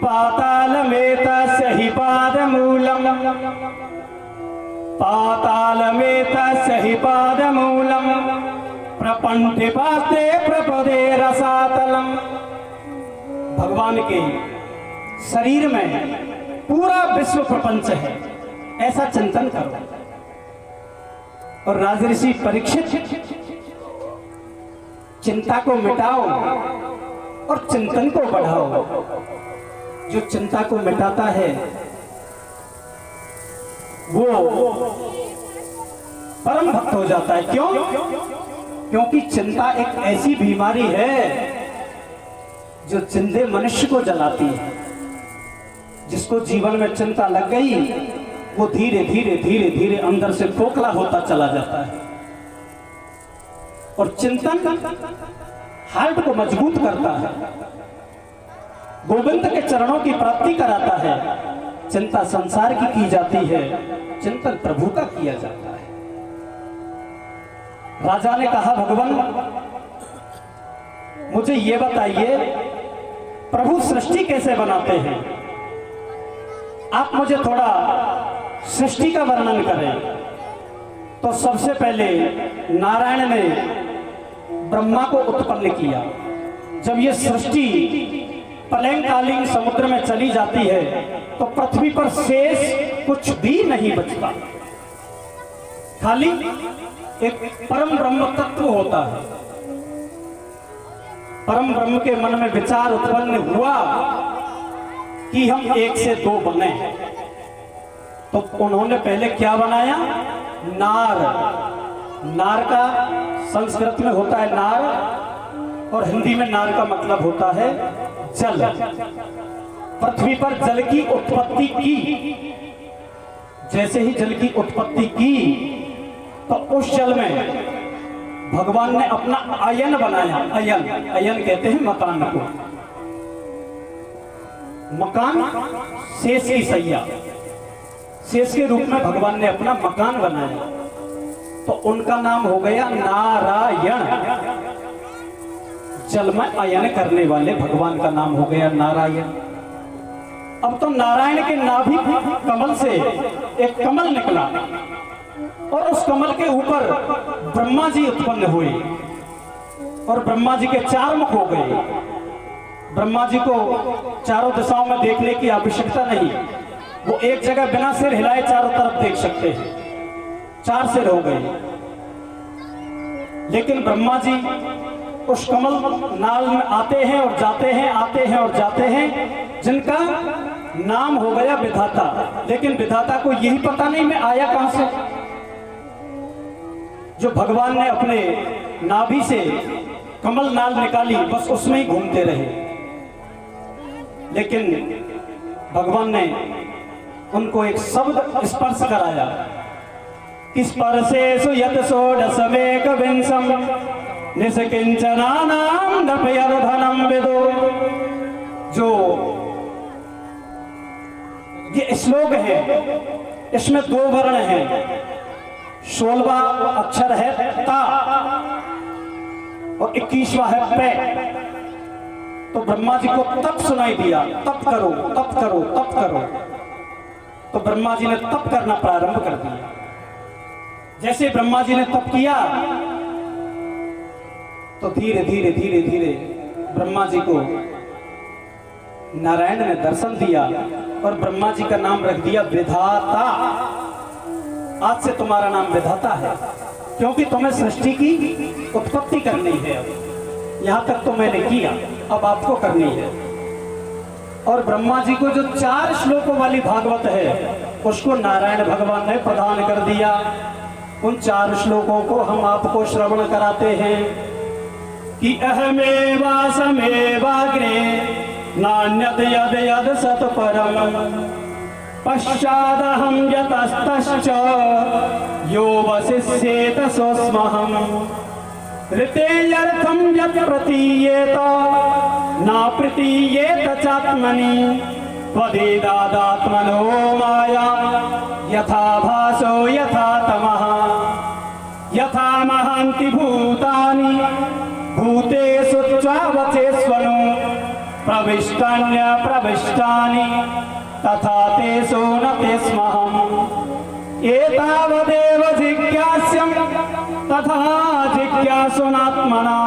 पातालमेतस्य हि पादमूलम् पातालमेतस्य हि पादमूलम् प्रपंथिपास्ते प्रपदे रसातलम्। भगवान के शरीर में पूरा विश्व प्रपंच है, ऐसा चिंतन करो। और राजऋषि परीक्षित, चिंता को मिटाओ और चिंतन को बढ़ाओ। जो चिंता को मिटाता है वो परम भक्त हो जाता है। क्यों? क्योंकि चिंता एक ऐसी बीमारी है जो जिंदे मनुष्य को जलाती है। जिसको जीवन में चिंता लग गई वो धीरे धीरे धीरे धीरे अंदर से खोखला होता चला जाता है। और चिंतन हार्ट को मजबूत करता है, गोविंद के चरणों की प्राप्ति कराता है। चिंता संसार की जाती है, चिंतन प्रभु का किया जाता है। राजा ने कहा, भगवान मुझे ये बताइए प्रभु सृष्टि कैसे बनाते हैं? आप मुझे थोड़ा सृष्टि का वर्णन करें। तो सबसे पहले नारायण ने ब्रह्मा को उत्पन्न किया। जब ये सृष्टि प्रलयकालीन समुद्र में चली जाती है तो पृथ्वी पर शेष कुछ भी नहीं बचता, खाली एक परम ब्रह्म तत्व होता है। परम ब्रह्म के मन में विचार उत्पन्न हुआ कि हम एक से दो बने। तो उन्होंने पहले क्या बनाया? नार। नार का संस्कृत में होता है नार, और हिंदी में नार का मतलब होता है जल। पृथ्वी पर जल की उत्पत्ति की। जैसे ही जल की उत्पत्ति की तो उस जल में भगवान ने अपना अयन बनाया। अयन, अयन कहते हैं मकान को। मकान शेष की सैया, शेष के रूप में भगवान ने अपना मकान बनाया। तो उनका नाम हो गया नारायण। जल में अयन करने वाले भगवान का नाम हो गया नारायण। अब तो नारायण के नाभि कमल से एक कमल निकला और उस कमल के ऊपर ब्रह्मा जी उत्पन्न हुए और ब्रह्मा जी के चार मुख हो गए। ब्रह्मा जी को चारों दिशाओं में देखने की आवश्यकता नहीं, वो एक जगह बिना सिर हिलाए चारों तरफ देख सकते हैं। चार सिर हो गए। लेकिन ब्रह्मा जी उस कमल नाल में आते हैं और जाते हैं, आते हैं और जाते हैं, जिनका नाम हो गया विधाता। लेकिन विधाता को यही पता नहीं मैं आया कहां से। जो भगवान ने अपने नाभि से कमल नाल निकाली, बस उसमें ही घूमते रहे। लेकिन भगवान ने उनको एक शब्द स्पर्श कराया। स्पर्शेषु यत् षोडशमेक विंशम् निष्किंचनानां नभयर्धनं विदो। जो ये श्लोक है, इसमें दो वर्ण हैं। 16वां अक्षर है ता और 21वां है पे। तो ब्रह्मा जी को तप सुनाई दिया, तप करो, तप करो, तप करो। तो ब्रह्मा जी ने तप करना प्रारंभ कर दिया। जैसे ब्रह्मा जी ने तप किया तो धीरे धीरे धीरे धीरे ब्रह्मा जी को नारायण ने दर्शन दिया और ब्रह्मा जी का नाम रख दिया विधाता। आज से तुम्हारा नाम विधाता है, क्योंकि तुम्हें सृष्टि की उत्पत्ति करनी है। अब यहां तक तो मैंने किया, अब आपको करनी है। और ब्रह्मा जी को जो 4 श्लोकों वाली भागवत है उसको नारायण भगवान ने प्रदान कर दिया। उन 4 श्लोकों को हम आपको श्रवण कराते हैं कि अहमेवासमेवाग्रे नान्यत यद यद सत्परम् पश्चादहं यतस्तश्च यो वसिष्येत सोऽस्महम् ऋतेयर्थं यत् प्रतीयेत न प्रतीयेत चात्मनि त्वदेदादात्मनो माया यथा भासो यथा तमः यथा महान्ति भूतानि भूतेषु च वचेष्वनु प्रविष्टान्य प्रविष्टानि तथा तेषु न तेस्महम् एतावदेव जिज्ञास्यं तथा जिज्ञासुनात्मना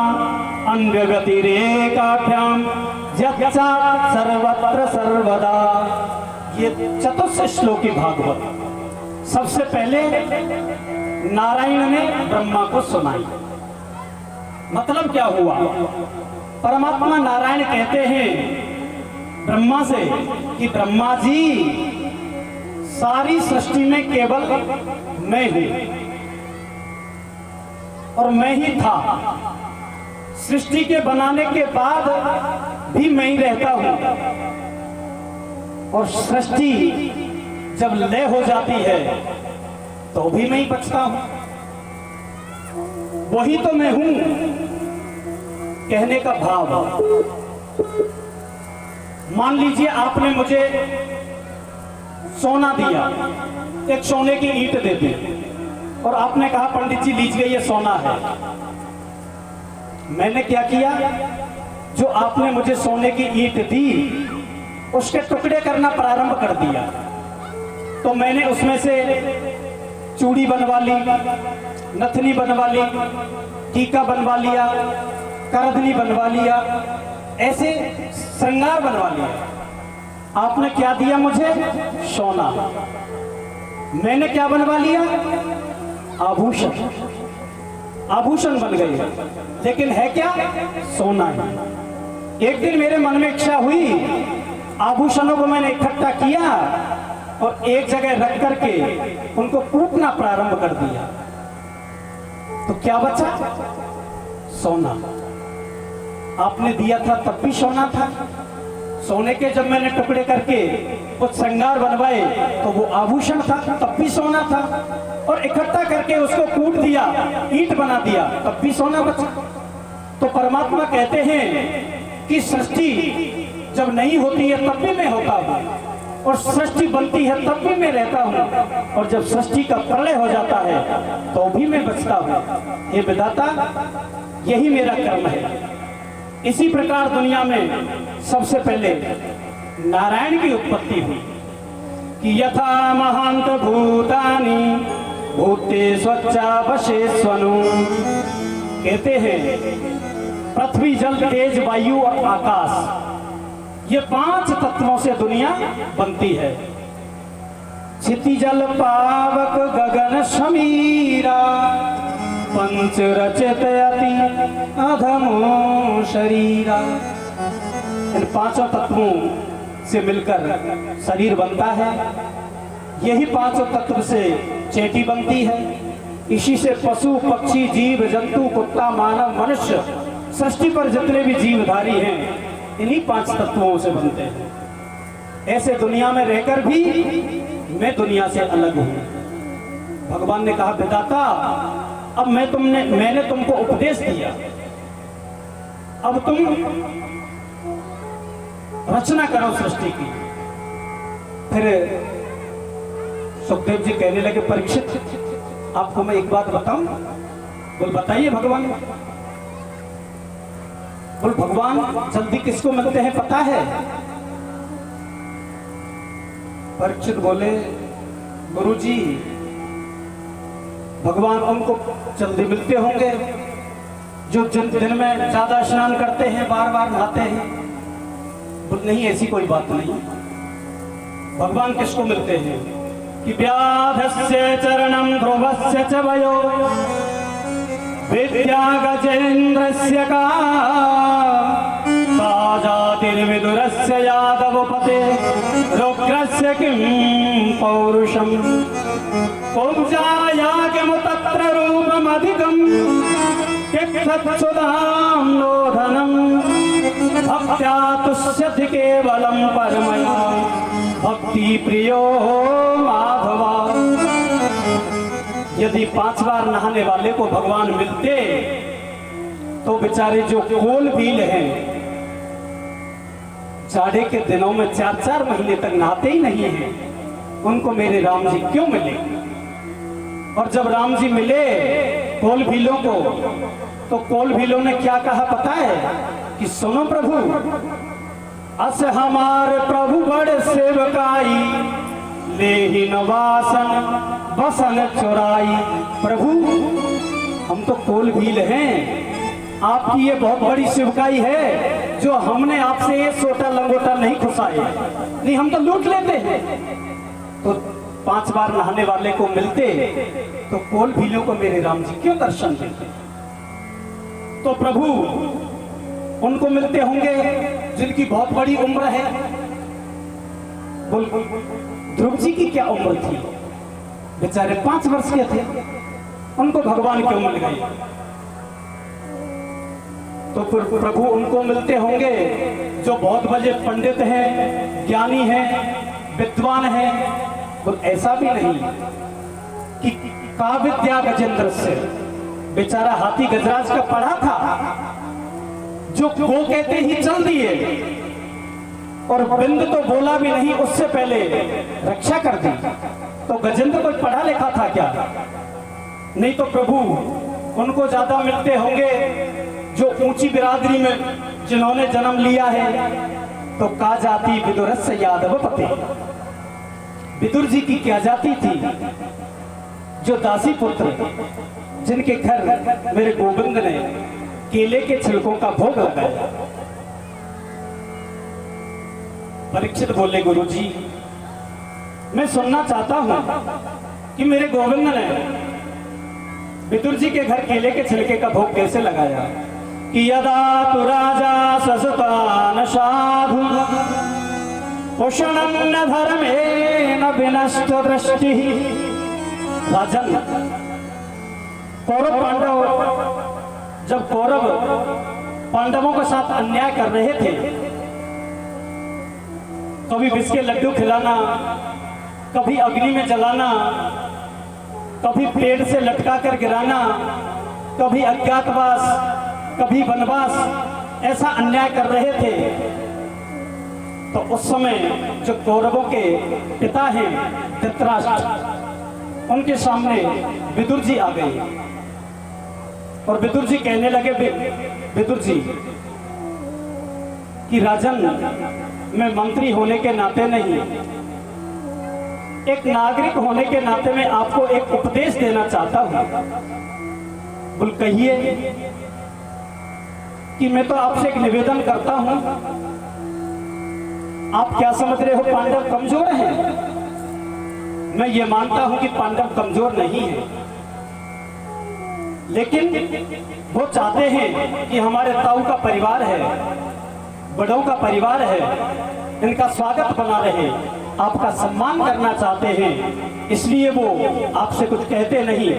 अन्यव्यतिरेकाभ्यां यच्चात् सर्वत्र सर्वदा। ये चतुर्थ श्लोकी भागवत सबसे पहले नारायण ने ब्रह्मा को सुनाई। मतलब क्या हुआ? परमात्मा नारायण कहते हैं ब्रह्मा से कि ब्रह्मा जी, सारी सृष्टि में केवल मैं हूं और मैं ही था। सृष्टि के बनाने के बाद भी मैं ही रहता हूं और सृष्टि जब लय हो जाती है तो भी मैं ही बचता हूं। वही तो मैं हूं कहने का भाव। मान लीजिए आपने मुझे सोना दिया, एक सोने की ईंट दे दी और आपने कहा पंडित जी लीजिए ये सोना है। मैंने क्या किया? जो आपने मुझे सोने की ईंट दी उसके टुकड़े करना प्रारंभ कर दिया। तो मैंने उसमें से चूड़ी बनवा ली, नथनी बनवा ली, टीका बनवा लिया, करधनी बनवा लिया, ऐसे श्रृंगार बनवा लिया। आपने क्या दिया मुझे? सोना। मैंने क्या बनवा लिया? आभूषण। आभूषण बन गए, लेकिन है क्या? सोना है। एक दिन मेरे मन में इच्छा हुई, आभूषणों को मैंने इकट्ठा किया और एक जगह रख करके उनको कूटना प्रारंभ कर दिया। तो क्या बचा? सोना। आपने दिया था तब भी सोना था। सोने के जब मैंने टुकड़े करके कुछ श्रृंगार बनवाए तो वो आभूषण था, तब भी सोना था। और इकट्ठा करके उसको कूट दिया, ईंट बना दिया, तब भी सोना बचा। तो परमात्मा कहते हैं कि सृष्टि जब नहीं होती है तब भी मैं होता हूं और सृष्टि बनती है तब भी मैं रहता हूं और जब सृष्टि का प्रलय हो जाता है तो भी मैं बचता हूं। हे विधाता, यही मेरा कर्म है। इसी प्रकार दुनिया में सबसे पहले नारायण की उत्पत्ति हुई कि यथा महांत भूतानि भूते स्वच्छा वशेस्वनु। कहते हैं पृथ्वी, जल, तेज, वायु और आकाश, ये 5 तत्वों से दुनिया बनती है। क्षिति जल पावक गगन समीरा पंच रचयति अधमो शरीरा। इन 5 तत्वों से मिलकर शरीर बनता है। यही 5 तत्व से चेटी बनती है। इसी से पशु, पक्षी, जीव जंतु, कुत्ता, मानव, मनुष्य, सृष्टि पर जितने भी जीवधारी हैं इन्हीं 5 तत्वों से बनते हैं। ऐसे दुनिया में रहकर भी मैं दुनिया से अलग हूं। भगवान ने कहा विधाता, अब मैंने तुमको उपदेश दिया, अब तुम रचना करो सृष्टि की। फिर सुखदेव जी कहने लगे परीक्षित, आपको मैं एक बात बताऊं? बोल बताइए भगवान। बोल भगवान जल्दी किसको मिलते हैं पता है? परीक्षित बोले गुरुजी, भगवान उनको जल्दी मिलते होंगे जो दिन में ज्यादा स्नान करते हैं, बार बार नहाते हैं। बोल नहीं, ऐसी कोई बात नहीं। भगवान किसको मिलते हैं कि व्याधस्य चरणम ध्रुवस्य च वयो विद्या गजेन्द्रस्य का जातिर्विदुरस्य यादवपते रुद्रस्य किं पौरुषम पौजायागम तत्र रूपमधिकं तिष्ठत्सुधां लोधनं भक्त्या तुष्यति केवलं परमया भक्ति प्रियो माधवा। यदि 5 बार नहाने वाले को भगवान मिलते तो बेचारे जो कोल भील हैं, जाड़े के दिनों में 4-4 महीने तक नहाते ही नहीं हैं, उनको मेरे राम जी क्यों मिले? और जब राम जी मिले कोल भीलों को, तो कोल भीलों ने क्या कहा पता है? कि सुनो प्रभु, अस हमार प्रभु बड़ सेवकाई, ले ही नवासन बसन चुराई। प्रभु हम तो कोल भील हैं, आपकी ये बहुत बड़ी सेवकाई है जो हमने आपसे ये सोटा लंगोटा नहीं खुसाए, नहीं हम तो लूट लेते हैं। तो 5 बार नहाने वाले को मिलते तो कोल भीलों को मेरे राम जी क्यों दर्शन देते? तो प्रभु उनको मिलते होंगे जिनकी बहुत बड़ी उम्र है। बोल ध्रुव जी की क्या उम्र थी? बेचारे 5 वर्ष के थे, उनको भगवान क्यों मिल गए? तो फिर प्रभु उनको मिलते होंगे जो बहुत बड़े पंडित हैं, ज्ञानी हैं, विद्वान हैं। तो ऐसा भी नहीं कि का विद्या गजेंद्र से, बेचारा हाथी गजराज का पढ़ा था, जो गो कहते ही चल दिए और बिंद तो बोला भी नहीं, उससे पहले रक्षा कर दी। तो गजेंद्र कोई पढ़ा लिखा था क्या? नहीं। तो प्रभु उनको ज्यादा मिलते होंगे जो ऊंची बिरादरी में जिन्होंने जन्म लिया है। तो का जाति विदुरस्य यादव पते, विदुर जी की क्या जाति थी? जो दासी पुत्र जिनके घर मेरे गोविंद ने केले के छिलकों का भोग लगाया। परीक्षित बोले गुरु जी मैं सुनना चाहता हूं कि मेरे गोविंद ने विदुर जी के घर केले के छिलके का भोग कैसे लगाया? कि यदा तु राजा ससुतान साधु पोषणं न धर्मेण विनष्ट दृष्टि। राजन, कौरव पांडव, जब कौरव पांडवों के साथ अन्याय कर रहे थे, कभी विष के लड्डू खिलाना, कभी अग्नि में जलाना, कभी पेड़ से लटका कर गिराना, कभी अज्ञातवास, कभी वनवास, ऐसा अन्याय कर रहे थे। तो उस समय जो कौरवों के पिता हैं धृतराष्ट्र, उनके सामने विदुर जी आ गए और विदुर जी कहने लगे, विदुर जी कि राजन, मैं मंत्री होने के नाते नहीं, एक नागरिक होने के नाते मैं आपको एक उपदेश देना चाहता हूं। बोल कहिए। कि मैं तो आपसे एक निवेदन करता हूं, आप क्या समझ रहे हो पांडव कमजोर हैं? मैं ये मानता हूं कि पांडव कमजोर नहीं है, लेकिन वो चाहते हैं कि हमारे ताऊ का परिवार है, बड़ों का परिवार है, इनका स्वागत बना रहे, आपका सम्मान करना चाहते हैं, इसलिए वो आपसे कुछ कहते नहीं।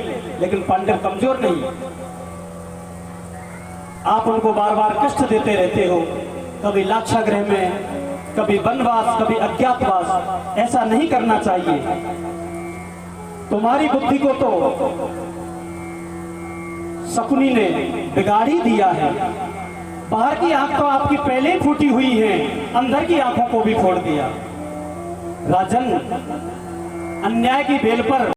लेकिन पांडव कमजोर नहीं, आप उनको बार बार कष्ट देते रहते हो, कभी लाक्षागृह में, कभी वनवास, कभी अज्ञातवास। ऐसा नहीं करना चाहिए। तुम्हारी बुद्धि को तो शकुनी ने बिगाड़ ही दिया है। बाहर की आंख तो आपकी पहले ही फूटी हुई है, अंदर की आंखों को भी फोड़ दिया। राजन, अन्याय की बेल पर